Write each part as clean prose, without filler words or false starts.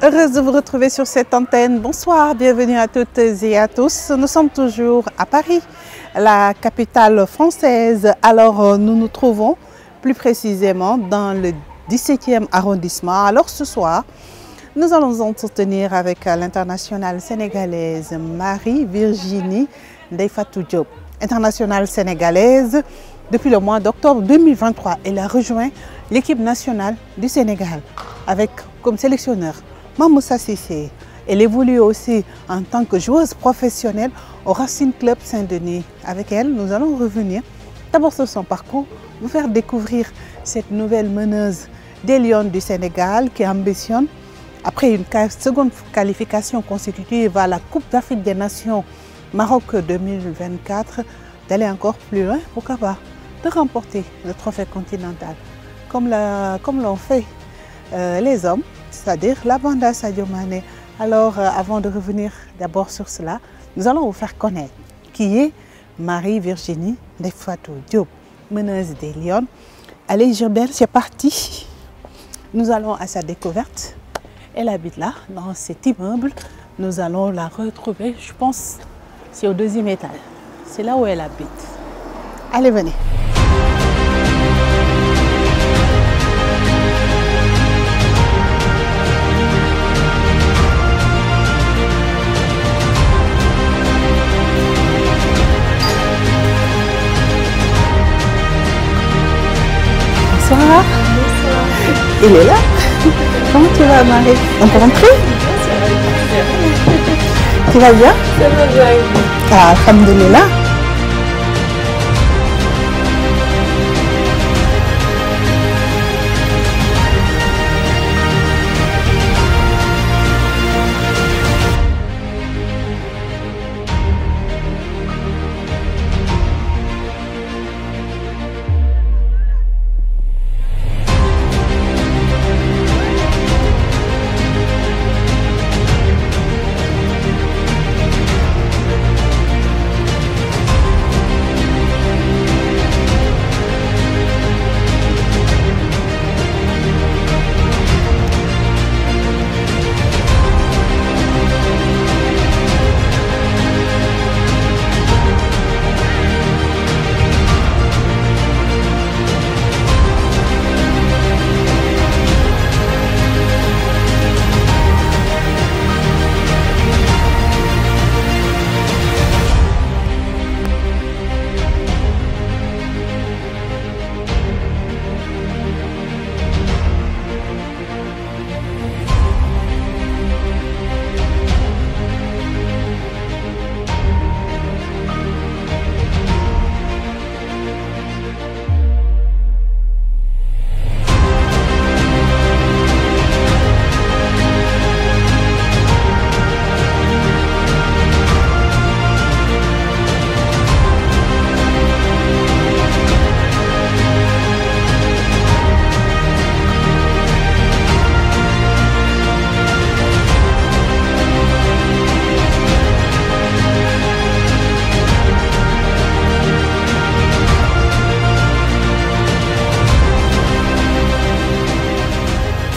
Heureuse de vous retrouver sur cette antenne. Bonsoir, bienvenue à toutes et à tous. Nous sommes toujours à Paris, la capitale française. Alors, nous nous trouvons plus précisément dans le 17e arrondissement. Alors, ce soir, nous allons nous entretenir avec l'internationale sénégalaise Marie-Virginie Ndeye Fatou Diop. Internationale sénégalaise depuis le mois d'octobre 2023. Elle a rejoint l'équipe nationale du Sénégal avec comme sélectionneur Mamoussa Cissé. Elle évolue aussi en tant que joueuse professionnelle au Racing Club Saint-Denis. Avec elle, nous allons revenir d'abord sur son parcours, vous faire découvrir cette nouvelle meneuse des Lions du Sénégal qui ambitionne, après une seconde qualification consécutive à la Coupe d'Afrique des Nations Maroc 2024, d'aller encore plus loin, pourquoi pas, de remporter le trophée continental, comme l'ont fait les hommes, c'est-à-dire la bande Sadio Mané. Alors, avant de revenir d'abord sur cela, nous allons vous faire connaître qui est Marie-Virginie Ndeye Fatou Diop, meneuse des Lions. Allez, Gilbert, c'est parti. Nous allons à sa découverte. Elle habite là, dans cet immeuble. Nous allons la retrouver, je pense, c'est au deuxième étage. C'est là où elle habite. Allez, venez. Bonsoir. Bonsoir. Il est là. Comment tu vas, Marie? On peut rentrer? Tu vas bien? Ça va bien. Ah, alhamdoulilah.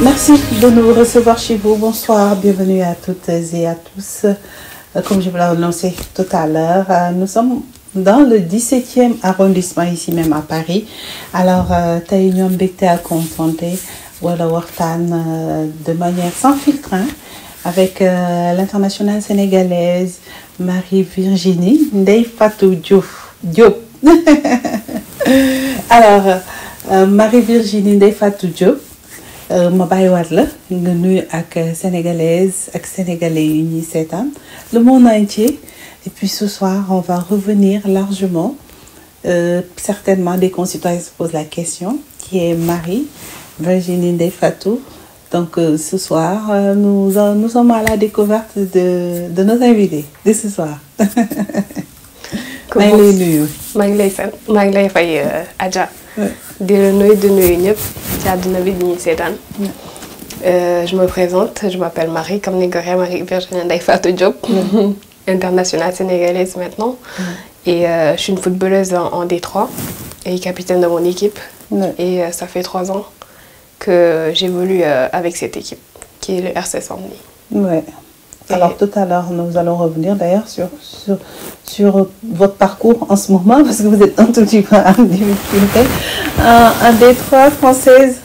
Merci de nous recevoir chez vous. Bonsoir, bienvenue à toutes et à tous. Comme je vous l'ai annoncé tout à l'heure, nous sommes dans le 17e arrondissement, ici même à Paris. Alors, tey ñoom mbégte à confronter wala waxtaan de manière sans filtre avec l'internationale sénégalaise Marie-Virginie Ndeye Fatou Diop. Alors, Marie-Virginie Ndeye Fatou Diop, ma bàyyiwaat la nga nuyu ak sénégalaise ak sénégalais yu ñuy seetaan le monde entier. Et puis ce soir, on va revenir largement. Certainement, des concitoyens se posent la question qui est Marie-Virginie Ndeye Fatou. Donc ce soir, nous sommes à la découverte de nos invités de ce soir. maa ngi lay nuyu. maa ngi lay sant maa ngi lay fay Adja. di la nuyu di nuyu ñëpp ci àdduna bi di ñuy seetaan. Je me présente, je m'appelle Marie, comme ni nga ko waxee Marie-Virginie Ndeye Fatou Diop, internationale sénégalaise maintenant. Et je suis une footballeuse en D3 et capitaine de mon équipe. Et ça fait 3 ans que j'évolue avec cette équipe. qui est le RC Saint-Denis. Ouais. Alors tout à l'heure, nous allons revenir d'ailleurs sur votre parcours en ce moment, parce que vous êtes un tout petit peu en difficulté. En Détroit française,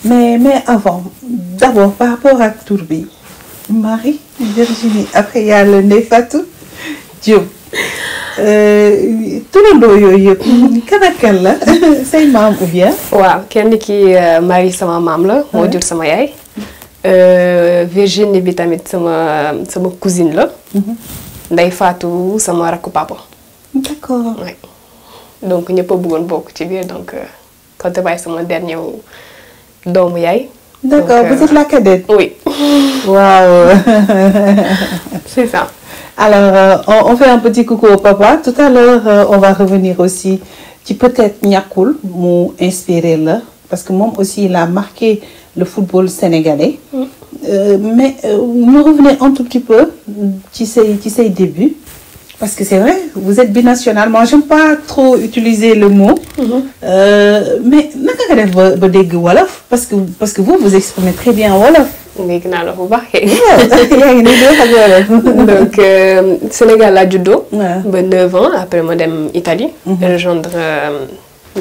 mais avant, d'abord par rapport à Tourbi, Marie, Virginie, après il y a le Ndeye Fatou Diop. turandoo yooyu yëpp kan ak kan la say maam ou bien. waaw kenn ki Marie sama maam la. moo jur sama yaay. Virginie bi tamit sama cousine la. Ndeye Fatou sama rakku papa. D'accord. Ouais. Donc ñëpp a bëggoon bokk ci biir donc quand bàyyi sama dernier doomu yaay. D'accord, vous êtes la cadette. Oui. Waouh. C'est ça. Alors, on fait un petit coucou au papa. Tout à l'heure, on va revenir aussi. Tu peut-être ñàkkul mu inspiré là, parce que moi aussi, il a marqué le football sénégalais. Mais nous revenons un tout petit peu qui c'est début. Parce que c'est vrai, vous êtes binational. Moi, j'aime pas trop utiliser le mot. Mais naka nga def ba dégg wolof parce que vous exprimez très bien wolof. Dégg naa la bu baax. yaa ngi nii doo xam wolof. Donc Sénégal laa juddoo. ba 9 ans après ma dem Italie. rejoindre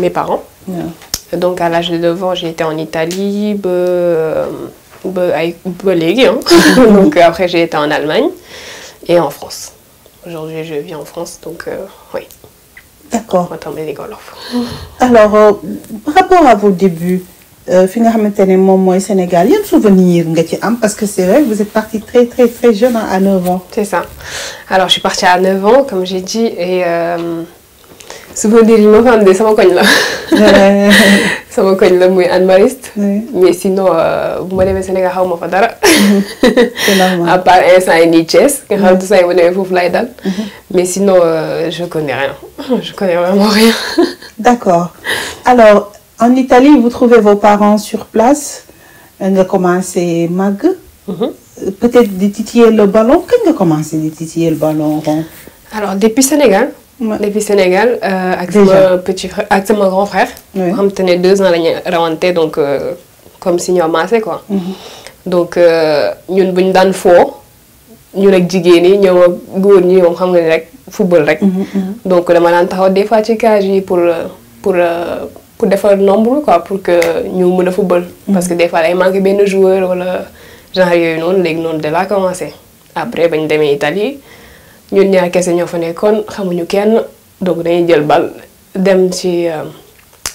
mes parents. Donc à l'âge de 9 ans j'ai été en Italie ba léegi. Donc après j'ai été en Allemagne et en France. Aujourd'hui, je vis en France, donc oui. D'accord. Alors, par rapport à vos débuts, fi nga xamante ne moom mooy Sénégal, yan souvenir nga ci am parce que c'est vrai, vous êtes partie très très très jeune à 9 ans. C'est ça. Alors, je suis partie à 9 ans, comme j'ai dit, et souvenir yi ma fa am de sama koñ la. sama koñ la muy Hann Mariste. Mais sinon bu ma demee Sénégal xaw ma fa dara. C'est normal. À part instant yi nii Thiès nga xam ne saa yi ma demee foofu lay dal. Mais sinon je connais rien. Je connais vraiment rien. D'accord. Alors en Italie vous trouvez vos parents sur place nga commencé màgg. Peut-être di titiller le ballon kañ nga commencé di titiller le ballon rond. Alors depuis Sénégal. Depuis Sénégal ak sama petit frère ak sama grand frère. boo xam te ne 2 ans la ñu rawante donc comme si ñoo maase quoi. Donc ñun bu ñu daan foo ñun ak jigéen ñi ñoom ak góor ñi moom xam nga ni rek football rek. Donc dama daan taxaw des fois ci cage yi pour defar nombre quoi pour que ñu mën a football. Parce que des fois day manqué benn joueur wala genre yooyu noonu léegi noonu de la commencé. Après bañ demee Italie. ñun ñaar kese ñoo fa nekkoon xamuñu kenn donc dañuy jël bal dem ci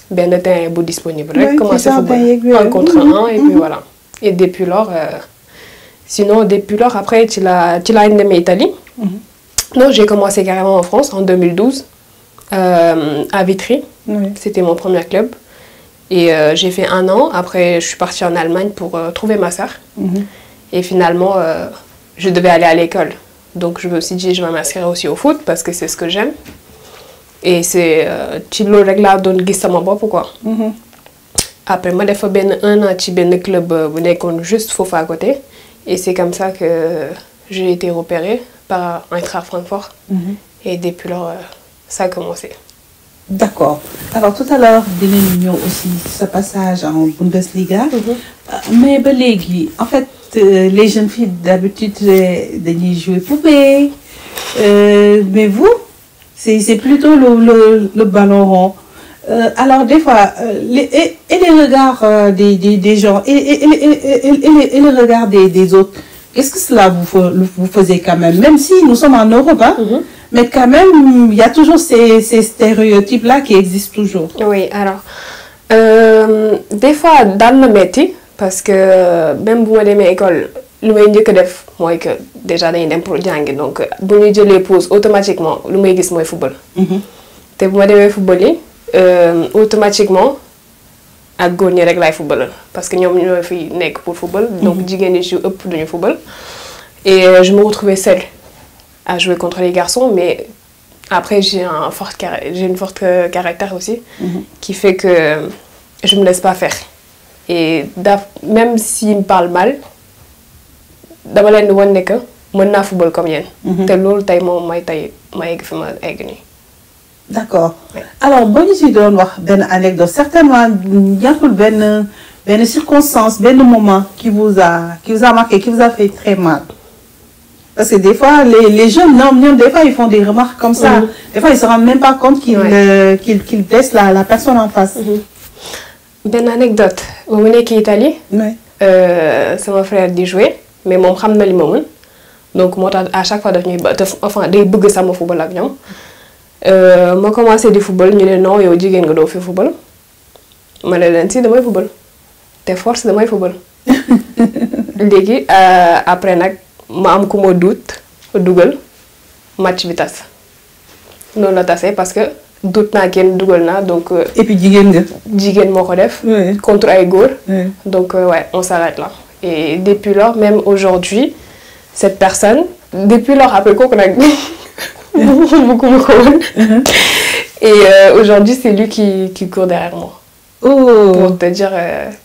benn terrain bu disponible rek commencer football en contre un et puis voilà et depuis lors sinon depuis lors après ci la demee Italie non j'ai commencé carrément en France en 2012 à Vitry c'était mon premier club et j'ai fait 1 an après je suis partie en Allemagne pour trouver ma sœur et finalement je devais aller à l'école. Donc je me suis dit je vais m'inscrire aussi au foot parce que c'est ce que j'aime et c'est ci loolu rek laa doon gis sama bopp quoi. Après ma def fa benn 1 an ci benn club bu nekkoon juste foofu à côté et c'est comme ça que j'ai été repérée par Eintracht Francfort et depuis lors ça a commencé. D'accord. Alors tout à l'heure dinañu ñëw aussi ce passage en Bundesliga. Mais ba léegi en fait. Les jeunes filles d'habitude dañuy jouer poupée mais vous c'est plutôt le ballon rond alors des fois les regards des gens et les regards des autres qu'est-ce que cela vous faisait quand même si nous sommes en Europe hein mais quand même il y a toujours ces stéréotypes là qui existent toujours. Oui alors des fois daan na metti parce que même bu ma demee école lu may njëkk a def mooy que déjà dañuy dem pour jàngi donc bu ñuy jëlee pause automatiquement lu may gis mooy football. te bu ma demee football yi automatiquement ak góor ñi rek laay footballal parce que ñoom ñoo fi nekk pour football. donc jigéen ñi ci ëpp duñu football. et je me retrouvais seule à jouer contre les garçons mais après j'ai une forte caractère aussi. Qui fait que je me laisse pas faire. Et même s'ils me parlent mal dama leen di wan ne que mën naa football comme yéen. te loolu tey moom may tey ma egg fi ma egg nii. D'accord. Alors boo ñu si doon wax benn anecdote certainement ñàkkul benn une circonstance, un moment qui vous a marqué, qui vous a fait très mal? Parce que des fois, les jeunes, non, des fois, ils font des remarques comme ça. Des fois, ils ne se rendent même pas compte qu'ils blessent la personne en face. Une anecdote. Au moment où Italie, c'est mon frère qui jouait, mais mon frère ne l'a pas. Donc, moi, à chaque fois, enfin, des bugs ça me football avec nous. Moi, commencé du football, nous non, il y a des football. Mais là, c'est de moi football. T'es force de moi football. Légui après nak ma am ko mo doute dougal match bi tass. Non la tassé parce que doute na ken dougal na donc et puis jigen moko def contre ay goor. Donc ouais, on s'arrête là. Et depuis lors, même aujourd'hui, cette personne depuis lors après quoi qu'on a beaucoup. Et aujourd'hui, c'est lui qui court derrière moi. Oh. Pour te dire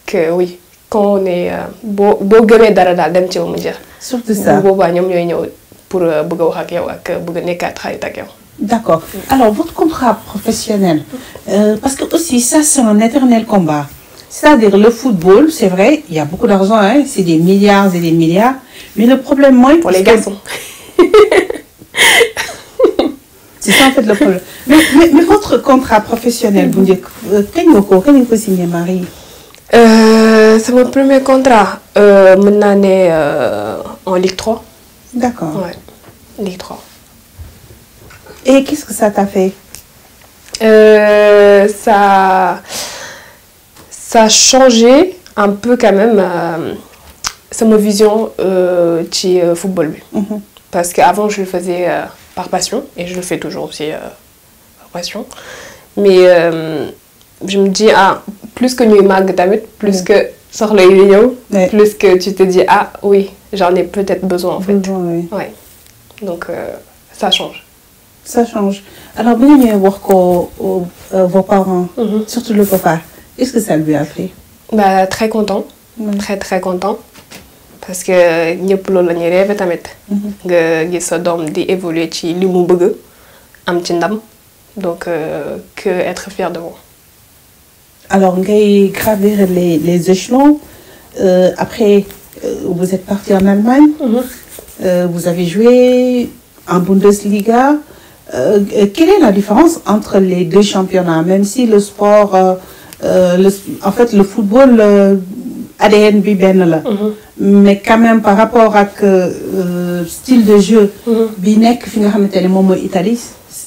que oui, quand on est beau gagner dara dem ci mu dire. Surtout ça. Boba ñom ñoy ñew pour bëgg wax ak yow ak bëgg nekkat xarit ak yow. D'accord. Alors votre contrat professionnel, parce que aussi ça c'est un éternel combat. C'est-à-dire le football, c'est vrai, il y a beaucoup d'argent, hein, c'est des milliards et des milliards, mais le problème moi pour les garçons. C'est ça en fait le problème. Mais votre contrat professionnel, vous dites, quand vous signez Marie? C'est mon premier contrat. Maintenant, en Ligue 3. D'accord. Ouais, Ligue 3. Et qu'est-ce que ça t'a fait? Ça a changé un peu quand même c'est ma vision du football. Parce qu'avant, je le faisais par passion, et je le fais toujours aussi par passion. Mais je me dis, plus que nous mag tamit, plus que sur les vidéos, plus que tu te dis, oui, j'en ai peut-être besoin en fait. Ouais. Donc ça change. Ça change. Alors, vous venez voir vos parents, surtout le papa, qu'est-ce que ça lui a fait? Bah, très content, très content. Parce que ñepp loolu lañuy rêvé tamit nga gis sa doom di évoluer ci li mu bëgg am ci ndam donc que être fier de moi. Alors ngay gravir les échelons après vous êtes parti en Allemagne. Vous avez joué en Bundesliga. Quelle est la différence entre les deux championnats, même si le sport en fait le football ADN bi ben la mais quand même par rapport à style de jeu bi nek fi nga xamantene mom moy Italie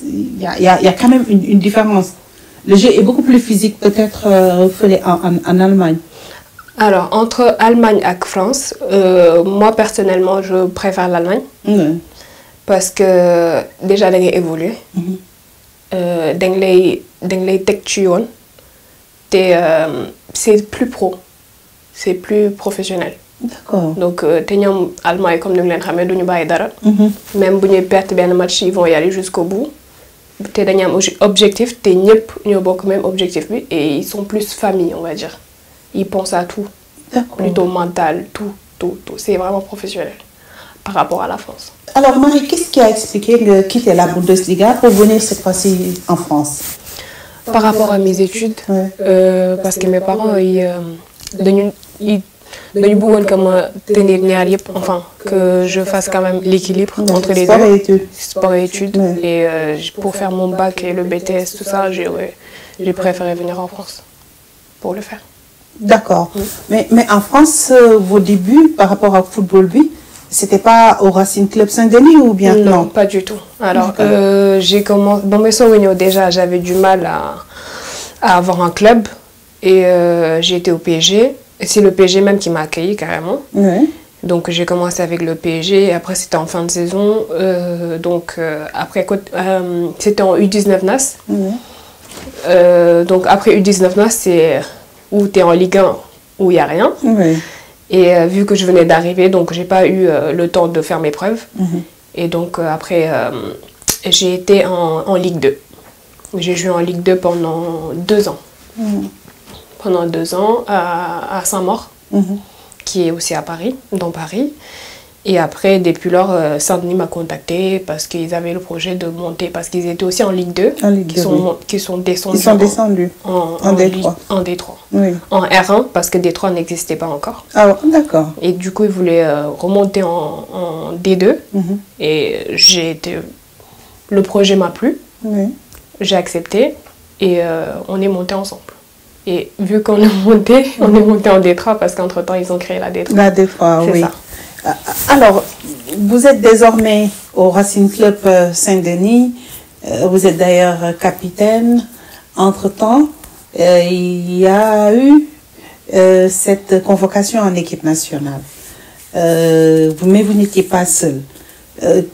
il y a quand même une différence. Le jeu est beaucoup plus physique peut-être en Allemagne. Alors entre Allemagne et France, moi personnellement je préfère l'Allemagne. Parce que déjà da ngay évoluer dañ lay tek ci yoon té c'est plus pro. C'est plus professionnel. D'accord. Donc, les Allemands, comme nous le savons, ils ne vont pas. Même si ils perdent un match, ils vont y aller jusqu'au bout. Ils ont un objectif, ils ont le même objectif. Et ils sont plus famille, on va dire. Ils pensent à tout. Plutôt mental, tout. C'est vraiment professionnel par rapport à la France. Alors, Marie, qu'est-ce qui a expliqué de quitter la Bundesliga pour venir cette fois-ci en France? Par rapport à mes études, parce que mes parents, dañu bëggoon que ma tenir ñaar yépp, enfin que je fasse quand même l'équilibre entre les deux, sport et études. Et pour faire mon bac et le BTS, tout ça, j'ai préféré venir en France pour le faire. D'accord. Mais en France, vos débuts par rapport au football, c'était pas au Racing Club Saint-Denis ou bien? Non, pas du tout. Alors, j'ai commencé... Bon, mais déjà, j'avais du mal à avoir un club. Et j'ai été au PSG. Et c'est le PSG même qui m'a accueilli carrément. Donc j'ai commencé avec le PSG. Après c'était en fin de saison. Après c'était en U19 NAS. Donc après U19 NAS c'est où tu es en Ligue 1 où il n'y a rien. Et vu que je venais d'arriver, donc j'ai pas eu le temps de faire mes preuves. Et donc après j'ai été en Ligue 2. J'ai joué en Ligue 2 pendant 2 ans. Pendant 2 ans à Saint-Maur, qui est aussi à Paris, dans Paris. Et après, depuis lors, Saint-Denis m'a contacté parce qu'ils avaient le projet de monter, parce qu'ils étaient aussi en Ligue 2, qui sont descendus. Ils sont descendus en D3. En D3. Oui. En R1, parce que D3 n'existait pas encore. Ah, d'accord. Et du coup, ils voulaient remonter en D2. Et j'ai été... Le projet m'a plu. Oui. J'ai accepté et on est monté ensemble. Et vu qu'on est monté en D3 parce qu'entre-temps, ils ont créé la D3. La D3, oui. Ça. Alors, vous êtes désormais au Racing Club Saint-Denis. Vous êtes d'ailleurs capitaine. Entre-temps, il y a eu cette convocation en équipe nationale. Mais vous n'étiez pas seul.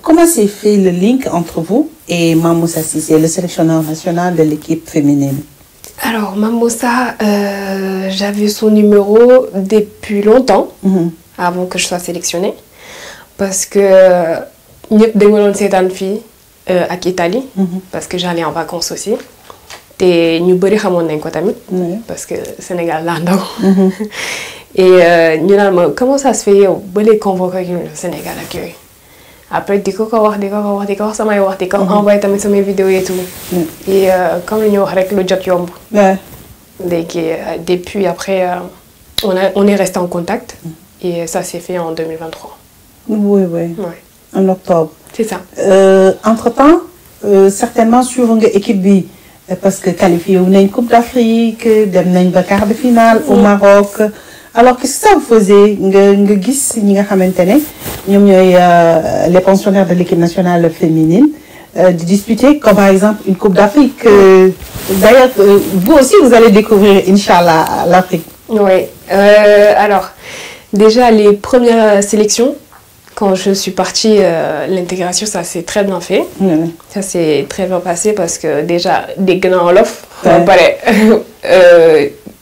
Comment s'est fait le link entre vous et Mamoussa Cissé, le sélectionneur national de l'équipe féminine? Alors, Mamoussa, j'avais son numéro depuis longtemps, avant que je sois sélectionnée. Parce que nous avons cette fille à Italie, parce que j'allais en vacances aussi. Et nous avons parce que Sénégal là et nous avons comment ça se fait de les convoquer au Sénégal accueil. Après, dès qu'on wax samay wax di ko envoyé tamit samay vidéo et tout. Et comme ñu wax rek lu jot yomb. Depuis après on est resté en contact et ça s'est fait en 2023. Oui. En octobre. C'est ça. Entre-temps, certainement suivre une équipe B parce que qualifié on a une Coupe d'Afrique, dem nañ ba quart de finale au Maroc. Alors, qu'est-ce que ça vous faisait les pensionnaires de l'équipe nationale féminine de disputer, comme par exemple une Coupe d'Afrique. D'ailleurs, vous aussi, vous allez découvrir, Inch'Allah, l'Afrique. Oui. Alors, déjà, les premières sélections, quand je suis partie, l'intégration, ça s'est très bien fait. Ça s'est très bien passé parce que déjà, des grands Wolof,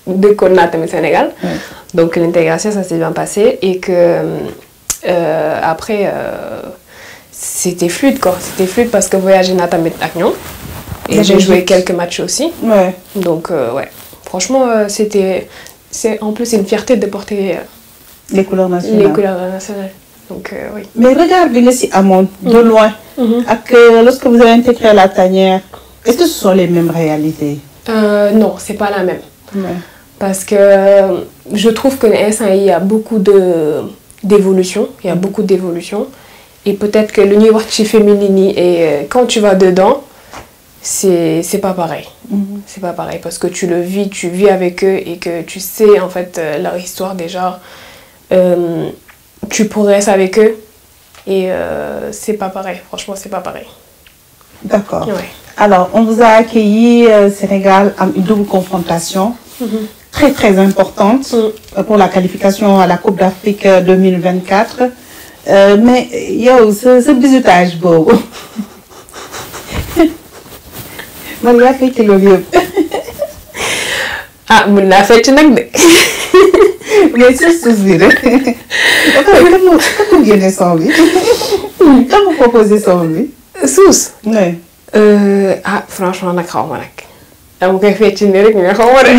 de Connat au Sénégal. Donc l'intégration, ça s'est bien passé et que après, c'était fluide quoi. C'était fluide parce que voyager n'a pas avec nous. Et j'ai joué quelques matchs aussi. Donc ouais, franchement, c'est en plus une fierté de porter les couleurs nationales. Les couleurs nationales. Donc oui. Mais regardez ici à Amon, de loin. Lorsque vous avez intégré la tanière, est-ce que ce sont les mêmes réalités? Non, c'est pas la même. Parce que je trouve que il y a beaucoup d'évolution. Il y a beaucoup d'évolution. Et peut-être que le niveau féminin, et quand tu vas dedans, c'est pas pareil. C'est pas pareil parce que tu vis avec eux et que tu sais en fait leur histoire déjà. Tu progresses avec eux et c'est pas pareil. Franchement, c'est pas pareil. D'accord. Alors, on vous a accueilli Sénégal en une double confrontation. Très très importante pour la qualification à la Coupe d'Afrique 2024. Mais yo, ce bisutage beau. Maria fait le lieu. Ah, mon la fait tu n'as mais c'est sourire. Comment gagner son vie? Comment proposer son vie? Sous. Oui. Ah, franchement, on a craint malak. dama koy fecc nii rek nga xam nga de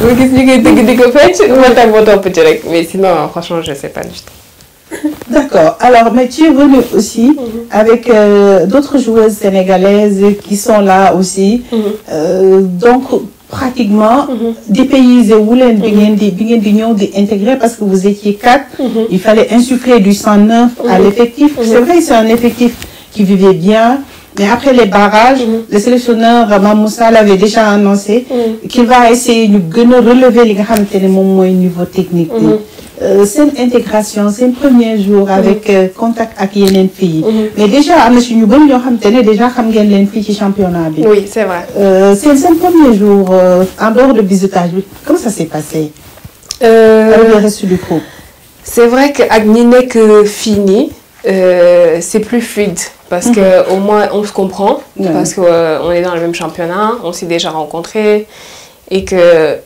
ma gis ñu koy dëgg di ko fecc ma tam ma topp ci rek mais sinon franchement je sais pas du tout. D'accord. Alors, mais tu es venu aussi avec d'autres joueuses sénégalaises qui sont là aussi. Donc, pratiquement, des pays où les intégrer parce que vous étiez 4. Il fallait insuffler du sang neuf à l'effectif. C'est vrai, c'est un effectif qui vivait bien. Mais après les barrages, le sélectionneur Mamoussa l'avait déjà annoncé qu'il va essayer de relever les niveau technique. C'est une intégration, c'est un premier jour avec contact avec les filles. Mais déjà, nous avons déjà les filles championnat. Oui, c'est vrai. C'est un premier jour en dehors de bisutage. Comment ça s'est passé avec le reste du groupe? C'est vrai qu'avec Ninek fini, c'est plus fluide. Parce qu'au moins on se comprend, parce qu'on est dans le même championnat, on s'est déjà rencontrés et que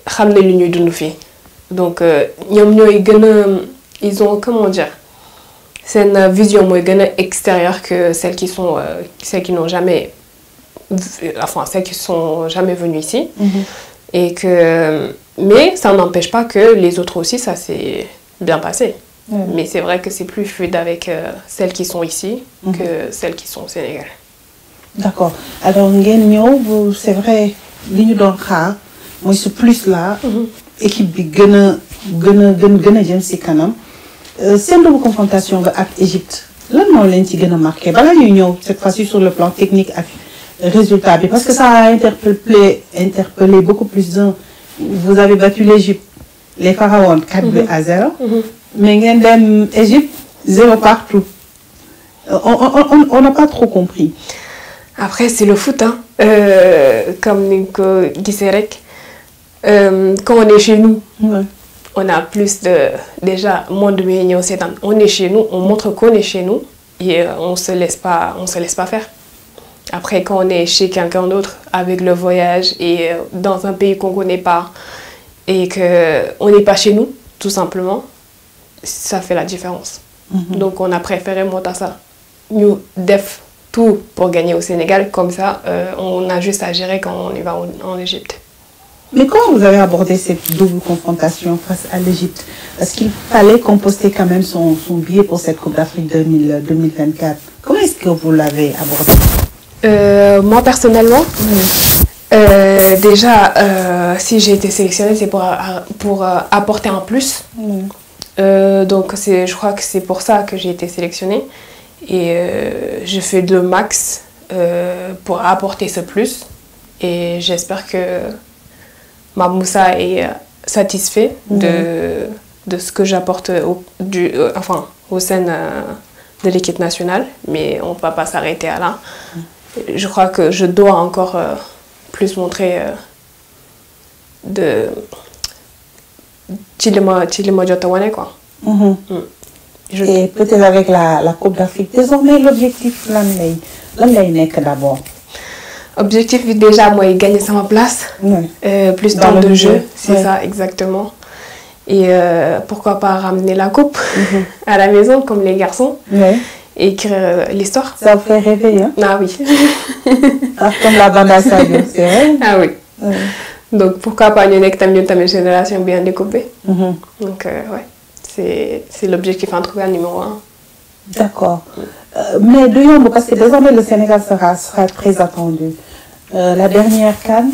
donc ils ont, comment dire, c'est une vision extérieure que celles qui n'ont jamais, enfin celles qui sont jamais venues ici. Et que, mais ça n'empêche pas que les autres aussi, ça bien passé. Mais c'est vrai que c'est plus fluide avec celles qui sont ici que celles qui sont au Sénégal. D'accord. Alors, c'est vrai, li doon xaar mooy ce plus là. Équipe bi gën a jëm ci kanam. Seen double confrontation ba ak Égypte lan moo leen ci gën a marqué balaa ñuy ñëw cette fois-ci sur le plan technique ak résultat bi parce que ça a interpellé beaucoup plus d'un. Vous avez battu l'Égypte, les Pharaons 4-0, mais ngeen dem Égypte 0 partout. On n'a pas trop compris. Après c'est le foot hein. Comme ni ko gisee rek quand on est chez nous. On a plus de déjà monde bi ñëw seetaan on est chez nous on montre qu'on est chez nous et on se laisse pas faire. Après quand on est chez quelqu'un d'autre avec le voyage et dans un pays qu'on connaît pas et que on n'est pas chez nous tout simplement ça fait la différence. Donc on a préféré monter ça ñu def tout pour gagner au Sénégal comme ça on a juste à gérer quand on y va en Égypte. Mais comment vous avez abordé cette double confrontation face à l'Égypte? Est-ce qu'il fallait composter quand même son billet pour cette Coupe d'Afrique 2024? Comment est-ce que vous l'avez abordé? Moi personnellement, déjà, si j'ai été sélectionnée, c'est pour apporter un plus. Donc je crois que c'est pour ça que j'ai été sélectionnée. Et je fais le max pour apporter ce plus. Et j'espère que Moussa est satisfait de ce que j'apporte au sein de l'équipe nationale. Mais on ne va pas s'arrêter à là. Je crois que je dois encore plus montrer de Chilima Jotawane quoi. Et peut-être avec la Coupe d'Afrique. Désormais, l'objectif, lan lay nekk d'abord. Objectif déjà moi gagner sama place. Plus dans de jeu, c'est ça exactement. Et pourquoi pas ramener la coupe à la maison comme les garçons. Et écrire l'histoire. Ça vous fait rêver, hein? Ah oui. Comme la bande à Sadio, c'est vrai? Ah oui. Donc pourquoi pas ñu nekk tamit génération bien découpée. Donc ouais, c'est l'objectif en tout cas numéro 1. D'accord. Mais de yomb parce que désormais le Sénégal sera très attendu. La dernière CAN,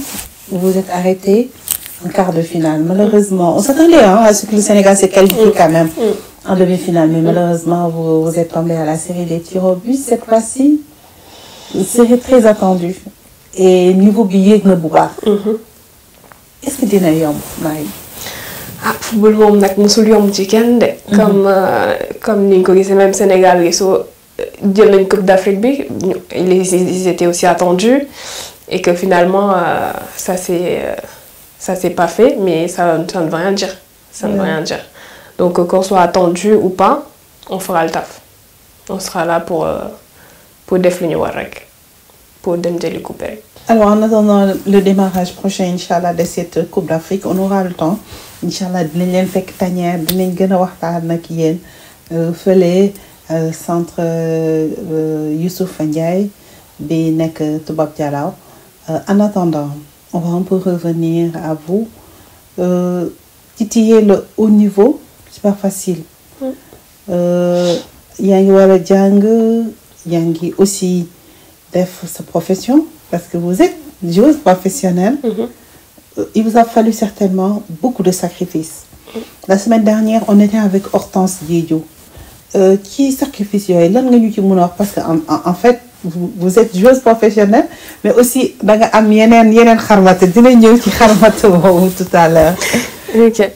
vous êtes arrêté en quart de finale. Malheureusement, on s'attendait à ce que le Sénégal se qualifie quand même en demi-finale, mais malheureusement vous êtes tombé à la série des tirs au but. Cette fois-ci, c'est très attendu. Et niveau billet de Bouba. Est-ce que dina yomb, Marie? Ah, football moom nag musul yomb ci kenn de. Comme ni nga ko gisee même Sénégal gi soo jël nañ Coupe d'Afrique bi ils étaient aussi attendus et que finalement ça s'est pas fait mais ça ne veut rien dire. Ça ne veut rien dire. Donc qu'on soit attendu ou pas, on fera le taf. On sera là pour def lu ñu war rek pour dem jëli coupe rek. Alors en attendant le démarrage prochain inchallah de cette Coupe d'Afrique, on aura le temps. Inchallah dinañ leen fekk tanière dinañ gën a waxtaan ak yéen fële centre Youssouf Ndiaye bi nekk Toubab Dialaw. En attendant, on va un peu revenir à vous. Titiller le haut niveau, c'est pas facile. Yaa ngi war a jàng yaa ngi aussi def sa profession parce que vous êtes joueuse professionnelle. Il vous a fallu certainement beaucoup de sacrifices. La semaine dernière, on était avec Hortense Diédhiou. Qui sacrifice yooyu lan nga ñu ci mën a wax parce que en fait vous êtes joueuse professionnelle mais aussi da nga am yeneen xarmata dina ñëw ci xarmata boobu tout à l'heure. Ok.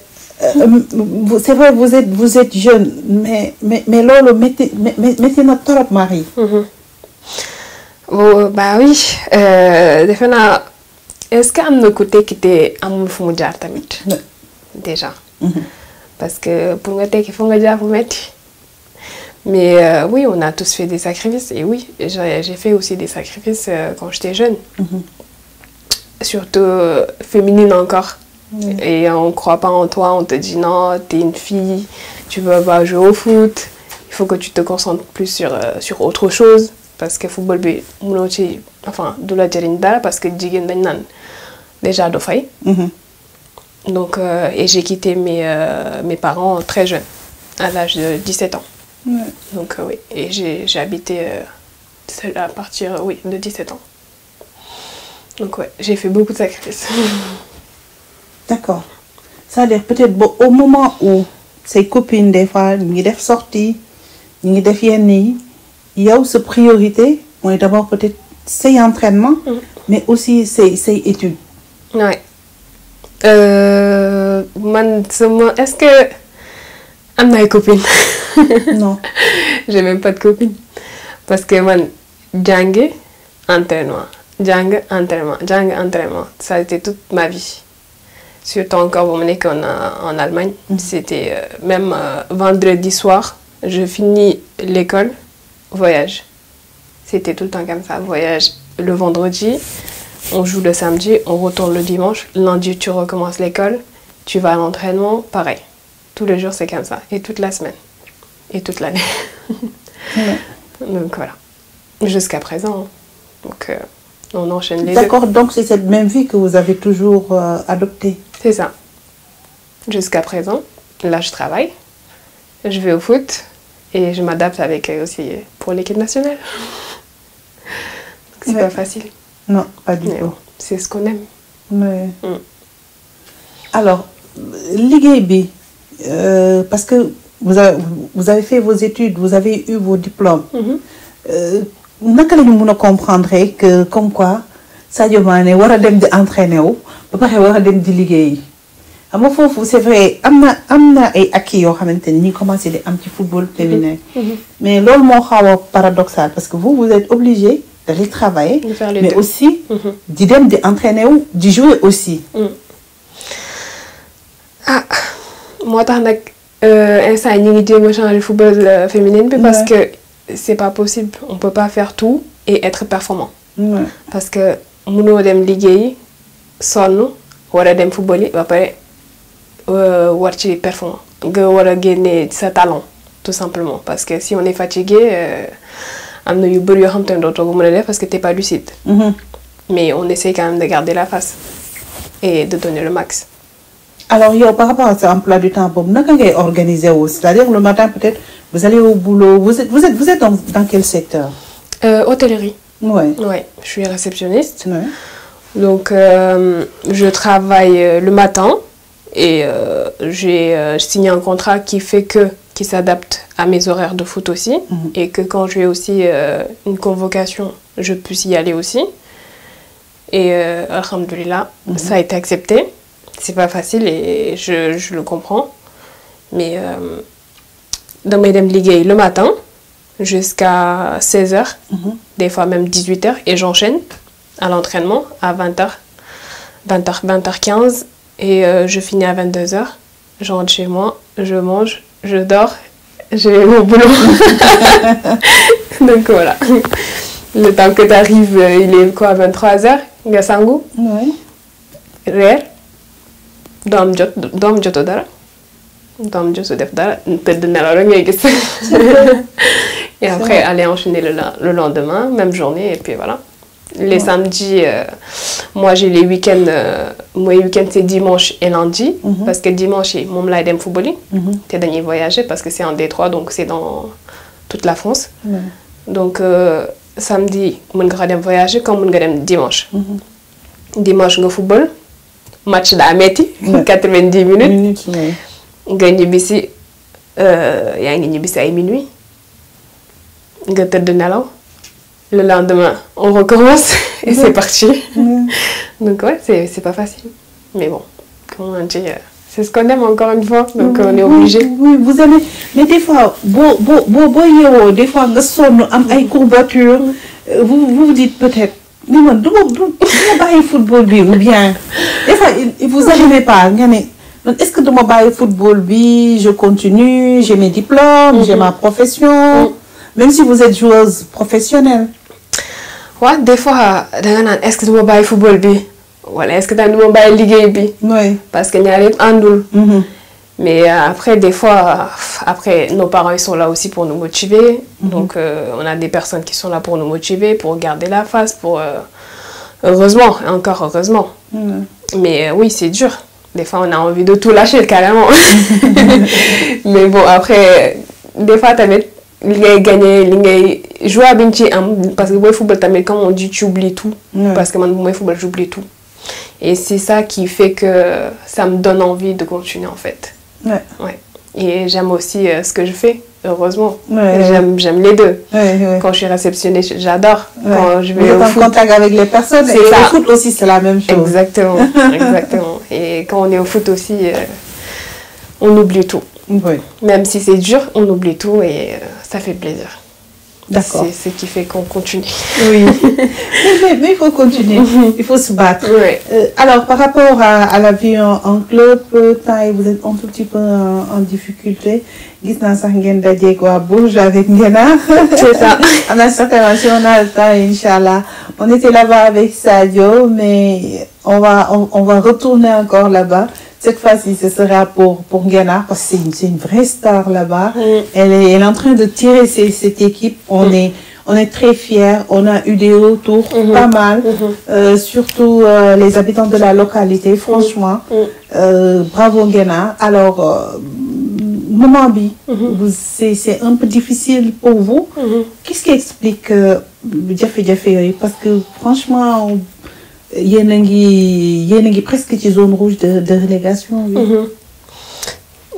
C'est vrai vous êtes jeune mais loolu metti na trop Marie. Bah oui defe naa est-ce que am na ku tekki te amul fu mu jaar tamit. Déjà. Parce que pour nga tekki fu nga jaar fu metti. Mais oui, on a tous fait des sacrifices. Et oui, j'ai fait aussi des sacrifices quand j'étais jeune. Surtout féminine encore. Et on ne croit pas en toi, on te dit non, t'es une fille, tu veux pas jouer au foot. Il faut que tu te concentres plus sur autre chose. Parce que le football, enfin, de la jëriñ dara parce que jigéen dañ naan déjà do fay. Donc, et j'ai quitté mes parents très jeune, à l'âge de 17 ans. Ouais. Donc oui, et j'ai habité à partir oui, de 17 ans. Donc ouais, j'ai fait beaucoup de sacrifices. D'accord. C'est-à-dire peut-être au moment où ses copines, des fois, ñu ngi def sortie, ñu ngi def yenn yi, yow sa priorité mooy d'abord peut-être say entraînement, mais aussi say études. Ouais. Est-ce que am na ay copines? Non. J'ai même pas de copines. Parce que man, jàng entraînement, jàng entraînement, ça a été toute ma vie. Surtout encore pour mener en Allemagne. C'était même vendredi soir, je finis l'école, voyage. C'était tout le temps comme ça, voyage le vendredi, on joue le samedi, on retourne le dimanche, lundi tu recommences l'école, tu vas à l'entraînement, pareil. Tous les jours c'est comme ça, et toute la semaine, et toute l'année. Donc voilà, jusqu'à présent. Donc on enchaîne les deux. D'accord, donc c'est cette même vie que vous avez toujours adoptée. C'est ça. Jusqu'à présent, là je travaille, je vais au foot et je m'adapte avec eux aussi pour l'équipe nationale. C'est pas facile. Non, pas du Mais tout. bon, c'est ce qu'on aime. Ouais. Alors, liggéey bi, parce que vous avez fait vos études, vous avez eu vos diplômes. Naka la ñu mën a comprendre que comme quoi Sadio Mané war a dem di entraîner wu ba pare war a dem di liggéey xam nga foofu c'est vrai am na ay acquis yoo xamante ni ñi commencé di am ci football féminin. Mais loolu moo xaw a paradoxal parce que vous êtes obligé d'aller travailler, de faire les mais deux. aussi di dem di entraîner wu di jouer aussi. Ah moo tax nag instant ñi ngi jéem a changer football féminin bi parce que c'est pas possible, on peut pas faire tout et être performant. Parce que mënoo dem liggéey sonn war a dem football yi ba pare war ci performant nga war a génne sa talent tout simplement parce que si on est fatigué am na yu bëri yoo xam te ne dootoo ko mën a def parce que t'es pas lucide. Mais on essaie quand même de garder la face et de donner le max. Alors yow par rapport à ce emploi du temps boobu naka ngay organiser wu, c'est-à-dire le matin peut-être vous allez au boulot, vous êtes dans quel secteur? Hôtellerie. Ouais. Ouais, je suis réceptionniste. Ouais. Donc je travaille le matin et j'ai signé un contrat qui s'adapte à mes horaires de foot aussi et que quand j'ai aussi une convocation, je puisse y aller aussi. Et alhamdoulilah, ça a été accepté. C'est pas facile et je le comprends. Mais damay dem liggéey le matin jusqu'à 16h, des fois même 18h, et j'enchaîne à l'entraînement à 20h, 20h15, et je finis à 22h. Je rentre chez moi, je mange, je dors, je vais au boulot. Donc voilà. Le temps que tu arrives, il est quoi, 23h, nga sangu, reer, doom joto dara. Doom joto def dara, tëdd nelaw rek ngay gis. Et après, aller enchaîner le lendemain, même journée, et puis voilà. Les samedis, moi j'ai les week-ends, mes week-ends c'est dimanche et lundi, parce que dimanche, moom laay dem football yi, te dañuy voyager parce que c'est en Détroit, donc c'est dans toute la France. Donc samedi, mën nga dem voyager comme mën nga dem dimanche. Dimanche nga football, match daa metti, 90 minutes. Nga ñibbisi yaa ngi ñibbisi ay minuit. Nga tëdd nelaw. Le lendemain, on recommence et c'est parti. Donc ouais, c'est pas facile. Mais bon, comment on dit, c'est ce qu'on aime encore une fois, donc on est obligé. Oui, vous allez... Mais des fois, des fois, nga sonn am ay courbatures, vous dites peut-être, mais man du ma bàyyi football bi, ou bien des fois vous n'arrivez pas, est-ce que duma bàyyi football bi, je continue, j'ai mes diplômes, j'ai ma profession, même si vous êtes joueuse professionnelle. Ouais, des fois danga naan est-ce que duma bàyyi football bi wala est-ce que duma bàyyi liggéey bi. Oui. Parce que ñaar yëpp àndul. Mais après, des fois, après, nos parents, ils sont là aussi pour nous motiver. Donc, on a des personnes qui sont là pour nous motiver, pour garder la face, pour... heureusement, encore heureusement. Mais oui, c'est dur. Des fois, on a envie de tout lâcher carrément. Mais bon, après, des fois, tamit, li ngay gagné, li ngay joie bi ci am parce que booy football tamit comme on dit tu oublies tout. Parce que man bu may football j'oublie tout. Et c'est ça qui fait que ça me donne envie de continuer en fait. Ouais. Et j'aime aussi ce que je fais, heureusement. J'aime les deux. Quand je suis réceptionniste, j'adore. Quand je vais au foot, en contact avec les personnes. Et au foot aussi, c'est la même chose. Exactement, exactement. Et quand on est au foot aussi, on oublie tout. Même si c'est dur, on oublie tout et ça fait plaisir. D'accord. C'est ce qui fait qu'on continue. Oui, mais il faut continuer, il faut se battre. Alors, par rapport à la vie en club, vous êtes un tout petit peu en difficulté. Gisna Sangen Dadiegwa Bourges avec Ngena. C'est ça. On a certainement, si on a le temps, Inch'Allah. On était là-bas avec Sadio, mais on va retourner encore là-bas. Cette fois-ci, ce sera pour Ngena, parce que c'est une vraie star là-bas. Elle est en train de tirer cette équipe. On est très fiers. On a eu des retours pas mal, surtout les habitants de la localité. Franchement, bravo Ngena. Alors, Maman Bi, c'est un peu difficile pour vous. Qu'est-ce qui explique parce que franchement, il y a presque une zone rouge de relégation.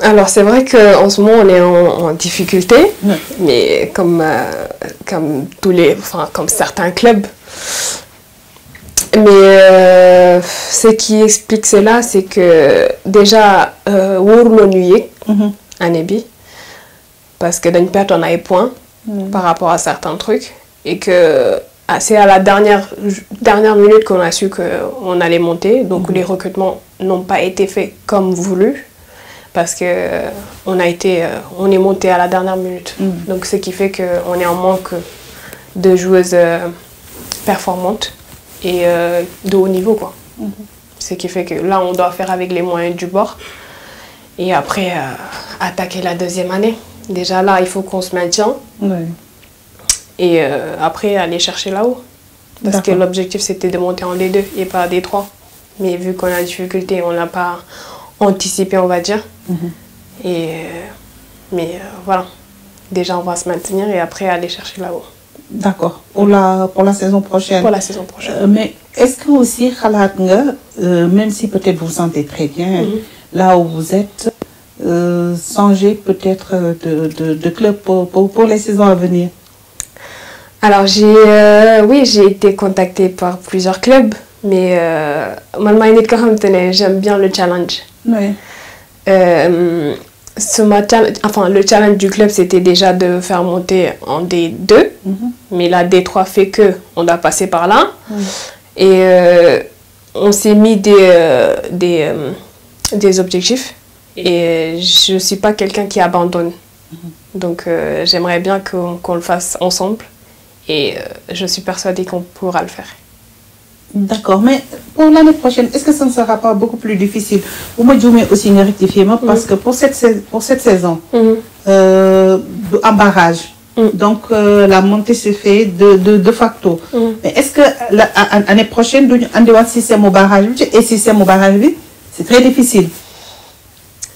Alors c'est vrai qu'en ce moment on est en difficulté, mais comme comme certains clubs. Mais ce qui explique cela, c'est que déjà parce que d'une perte on a des points par rapport à certains trucs et que c'est à la dernière minute qu'on a su qu'on allait monter, donc les recrutements n'ont pas été faits comme voulu parce que on est monté à la dernière minute. Donc ce qui fait qu'on est en manque de joueuses performantes et de haut niveau quoi. Ce qui fait que là on doit faire avec les moyens du bord et après attaquer la deuxième année. Déjà là il faut qu'on se maintienne. Et après aller chercher là-haut. Parce que l'objectif c'était de monter en D2 et pas en D3. Mais vu qu'on a des difficultés, on n'a pas anticipé on va dire. Mais voilà, déjà on va se maintenir et après aller chercher là-haut. D'accord, pour la saison prochaine. Pour la saison prochaine. Mais est-ce que aussi, même si peut-être vous vous sentez très bien là où vous êtes, songez peut-être de club pour les saisons à venir? Alors j'ai été contactée par plusieurs clubs, mais j'aime bien le challenge. Le challenge du club c'était déjà de faire monter en D2, mais la D3 fait que on doit passer par là. Et on s'est mis des objectifs et je ne suis pas quelqu'un qui abandonne. Donc j'aimerais bien qu'on le fasse ensemble. Et je suis persuadée qu'on pourra le faire. D'accord, mais pour l'année prochaine, est-ce que ça ne sera pas beaucoup plus difficile? Vous me dites aussi une rectifiement parce que pour cette saison, en barrage, donc la montée se fait de facto. Mais est-ce que l'année prochaine, on doit un système au barrage et système au barrage, c'est très difficile?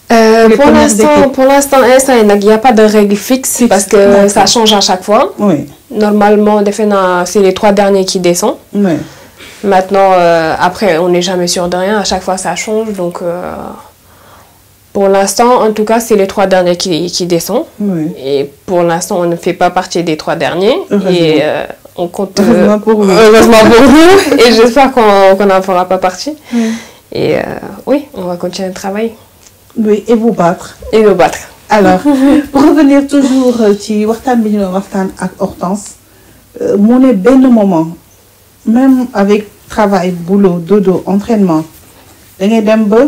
Pour l'instant, il n'y a pas de règle fixe parce que ça change à chaque fois. Normalement, c'est les 3 derniers qui descendent. Maintenant, après, on n'est jamais sûr de rien. À chaque fois, ça change. Donc, pour l'instant, en tout cas, c'est les 3 derniers qui descendent. Et pour l'instant, on ne fait pas partie des 3 derniers. Et on compte... Heureusement pour vous. Et j'espère qu'on n'en fera pas partie. Et oui, on va continuer de travailler. Oui, et vous battre. Et nous battre. Alors, pour revenir toujours ci waxtaan bi ñu doon waxtaan ak Hortense, mu ne benn moment même avec travail, boulot, dodo, entraînement, da ngay dem ba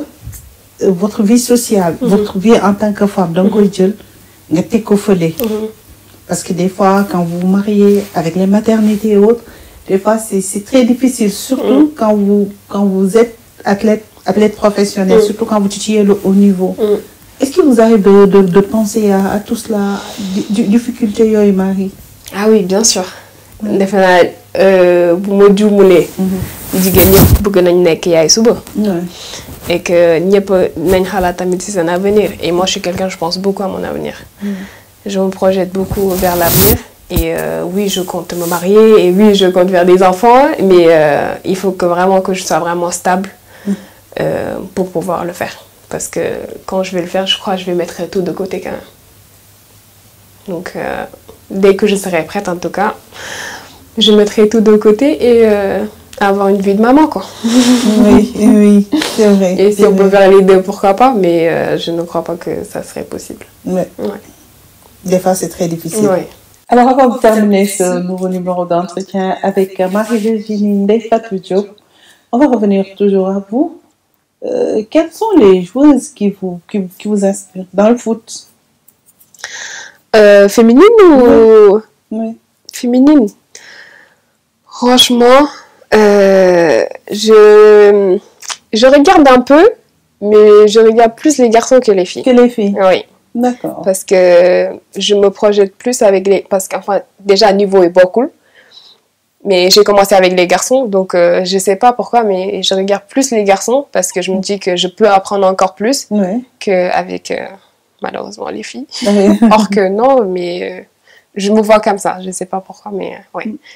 votre vie sociale, votre vie en tant que femme, da nga koy jël nga teg ko fële. Parce que des fois, quand vous vous mariez avec les maternités et autres, des fois c'est très difficile, surtout quand vous êtes athlète professionnel, surtout quand vous titillez le haut niveau. Est-ce qu'il vous arrive de penser à tout cela, difficultés yoy Marie? Ah oui, bien sûr. Defe naa bu ma juumulee jigéen ñëpp bëgg nañ nekk yaay suba. et que ñëpp nañ xalaat tamit ci seen avenir. Et moi, je suis quelqu'un, je pense beaucoup à mon avenir. Je me projette beaucoup vers l'avenir. Et oui, je compte me marier, et oui, je compte faire des enfants, mais il faut que je sois vraiment stable pour pouvoir le faire. Parce que quand je vais le faire, je crois que je vais mettre tout de côté quand même. Donc, dès que je serai prête, en tout cas, je mettrai tout de côté et avoir une vie de maman, quoi. Oui, c'est vrai. Et si on peut faire les deux, pourquoi pas, mais je ne crois pas que ça serait possible. Ouais. Des fois, c'est très difficile. Ouais. Alors, avant de terminer ce nouveau numéro d'entretien avec Marie-Virginie Ndeye Fatou Diop, on va revenir toujours à vous. Quelles sont les joueuses qui vous inspirent dans le foot? Féminine ou... Oui. Féminine. Franchement, je regarde un peu, mais je regarde plus les garçons que les filles. Que les filles? Oui. D'accord. Parce que je me projette plus avec les... Parce qu'enfin, déjà, le niveau est beaucoup. Mais j'ai commencé avec les garçons, donc je sais pas pourquoi, mais je regarde plus les garçons parce que je me dis que je peux apprendre encore plus qu'avec, malheureusement, les filles. Or que non, mais je me vois comme ça. Je sais pas pourquoi, mais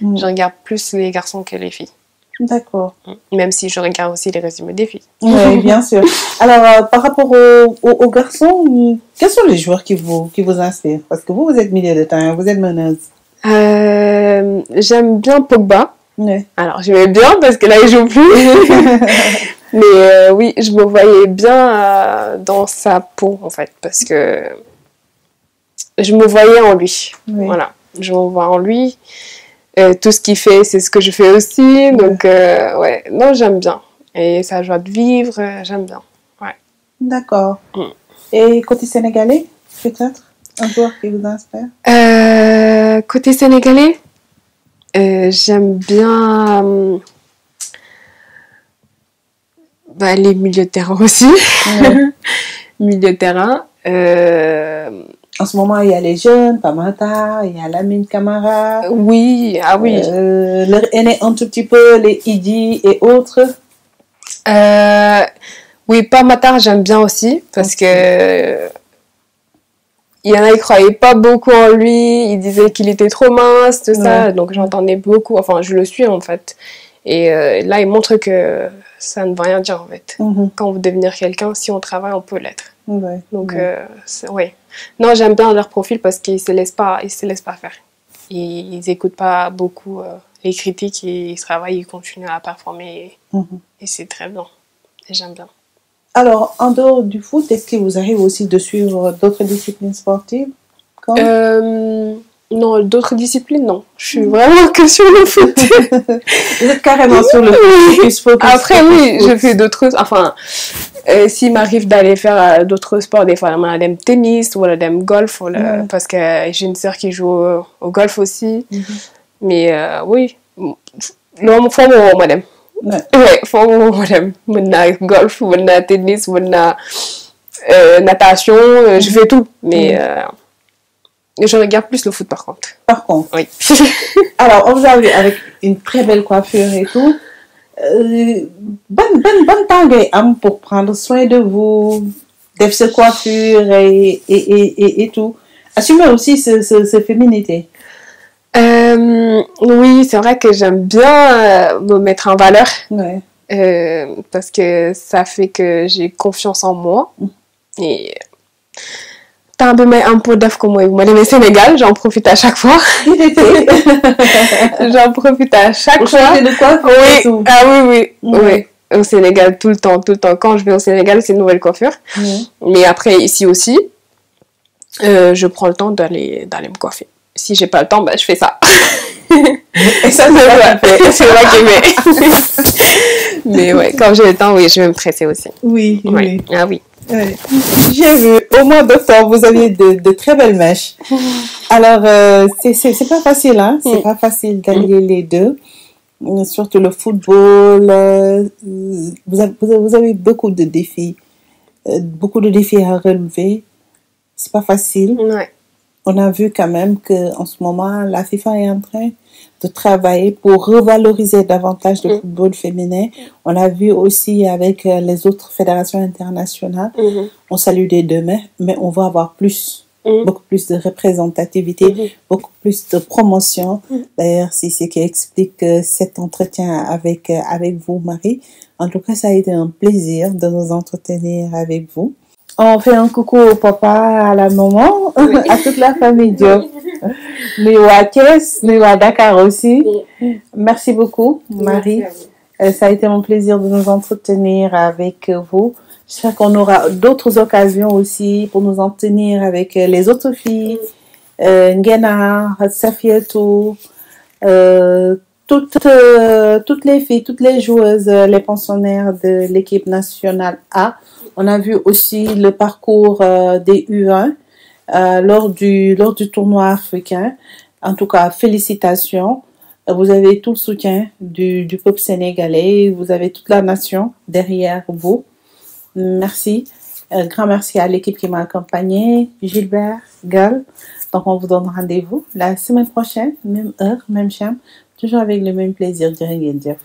je regarde plus les garçons que les filles. D'accord. Même si je regarde aussi les résumés des filles. Oui, bien sûr. Alors, par rapport aux garçons, quels sont les joueurs qui vous inspirent? Parce que vous êtes milieu de terrain, vous êtes meneuse. J'aime bien Pogba. Oui. Alors, j'aimais bien parce que là, il joue plus. Mais oui, je me voyais bien dans sa peau, en fait, parce que je me voyais en lui. Oui. Voilà, je me vois en lui. Tout ce qu'il fait, c'est ce que je fais aussi. Donc, ouais, non, j'aime bien. Et sa joie de vivre, j'aime bien. Ouais. D'accord. Et côté sénégalais, peut-être un joueur qui vous inspire? Côté sénégalais, j'aime bien les milieux de terrain aussi. Milieu de terrain. En ce moment, il y a les jeunes, Pamata, il y a Lamine Camara. Oui, ah oui. Leur aîné un tout petit peu, les Idi et autres. Oui, Pamata, j'aime bien aussi parce que il y en a qui croyaient pas beaucoup en lui, ils disaient qu'il était trop mince, tout ça, donc j'entendais beaucoup, enfin je le suis en fait. Et là, il montre que ça ne veut rien dire en fait. Quand on veut devenir quelqu'un, si on travaille, on peut l'être. Donc, oui. Non, j'aime bien leur profil parce qu'ils se laissent pas faire. Ils n'écoutent pas beaucoup les critiques, ils travaillent, ils continuent à performer et c'est très bien. Et j'aime bien. Alors, en dehors du foot, est-ce qu'il vous arrive aussi de suivre d'autres disciplines sportives Non, d'autres disciplines, non. Je suis vraiment que sur le foot. Vous êtes carrément sur le foot. Après, oui, je fais d'autres... Enfin, s'il m'arrive d'aller faire d'autres sports, des fois, je vais tennis ou golf, parce que j'ai une sœur qui joue au golf aussi. Mais oui, l'homme faut madame. Ouais, faut madame. Golf, tennis, natation, je fais tout. Mais je regarde plus le foot par contre. Par contre. Oui. Alors, on vous a vu avec une très belle coiffure et tout. Bonne temps pour prendre soin de vous, de cette coiffure et tout. Assumez aussi ce féminité. Oui, c'est vrai que j'aime bien me mettre en valeur. Parce que ça fait que j'ai confiance en moi. Et tant un peu d'offre comme moi, au Sénégal, j'en profite à chaque fois. J'en profite à chaque fois. De quoi? Oui. Ah oui. Au Sénégal, tout le temps. Quand je vais au Sénégal, c'est une nouvelle coiffure. Mais après, ici aussi, je prends le temps d'aller me coiffer. Si j'ai pas le temps, je fais ça. Et ça, c'est vrai que mais ouais, quand j'ai le temps, oui, je vais me presser aussi. Oui. Ah oui. J'ai vu, au mois d'octobre, vous aviez de très belles mèches. Alors, c'est pas facile, hein? C'est pas facile d'allier les deux. Surtout le football. Vous avez beaucoup de défis. Beaucoup de défis à relever. C'est pas facile. Ouais. on a vu quand même qu'en ce moment, la FIFA est en train de travailler pour revaloriser davantage le football féminin. On a vu aussi avec les autres fédérations internationales, on salue des deux mains, mais on va avoir plus. Beaucoup plus de représentativité, beaucoup plus de promotion. D'ailleurs, c'est ce qui explique cet entretien avec vous, Marie. En tout cas, ça a été un plaisir de nous entretenir avec vous. On fait un coucou au papa, à la maman, à toute la famille Diop. Nous à Thiès, nous à Dakar aussi. Merci beaucoup, Marie. Ça a été un plaisir de nous entretenir avec vous. J'espère qu'on aura d'autres occasions aussi pour nous en tenir avec les autres filles, Ngena, Safietou, toutes les filles, toutes les joueuses, les pensionnaires de l'équipe nationale A. On a vu aussi le parcours des U1 lors du tournoi africain. En tout cas, félicitations. Vous avez tout le soutien du peuple sénégalais. Vous avez toute la nation derrière vous. Merci. Grand merci à l'équipe qui m'a accompagné, Gilbert, Gal. Donc, on vous donne rendez-vous la semaine prochaine, même heure, même chaîne, toujours avec le même plaisir. Jërë ngeen jëf.